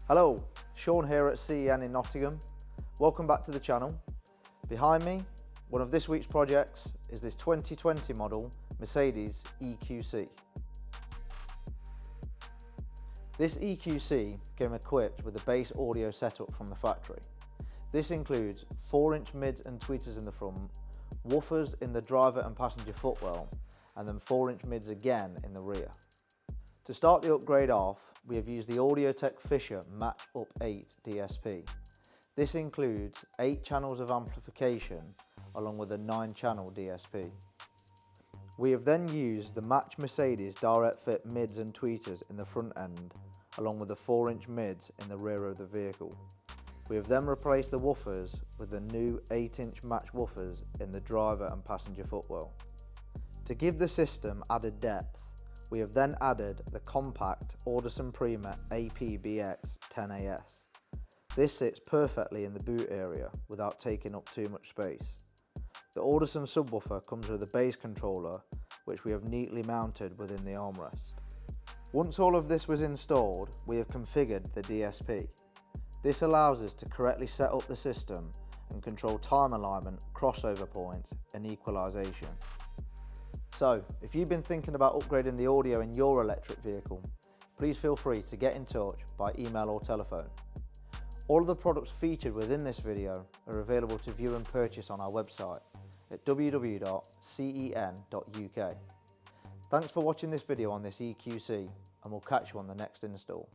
Hello, Sean here at CEN in Nottingham. Welcome back to the channel. Behind me, one of this week's projects is this 2020 model Mercedes EQC. This EQC came equipped with a base audio setup from the factory. This includes 4-inch mids and tweeters in the front, woofers in the driver and passenger footwell, and then 4-inch mids again in the rear. To start the upgrade off, we have used the Audiotec Fischer Match Up 8 DSP. This includes 8 channels of amplification along with a 9-channel DSP. We have then used the Match Mercedes direct fit mids and tweeters in the front end along with the 4-inch mids in the rear of the vehicle. We have then replaced the woofers with the new 8-inch match woofers in the driver and passenger footwell. To give the system added depth, we have then added the compact Audison Prima APBX 10AS. This sits perfectly in the boot area without taking up too much space. The Audison subwoofer comes with a bass controller which we have neatly mounted within the armrest. Once all of this was installed, we have configured the DSP. This allows us to correctly set up the system and control time alignment, crossover points and equalization. So, if you've been thinking about upgrading the audio in your electric vehicle, please feel free to get in touch by email or telephone. All of the products featured within this video are available to view and purchase on our website at www.cen.uk. Thanks for watching this video on this EQC, and we'll catch you on the next install.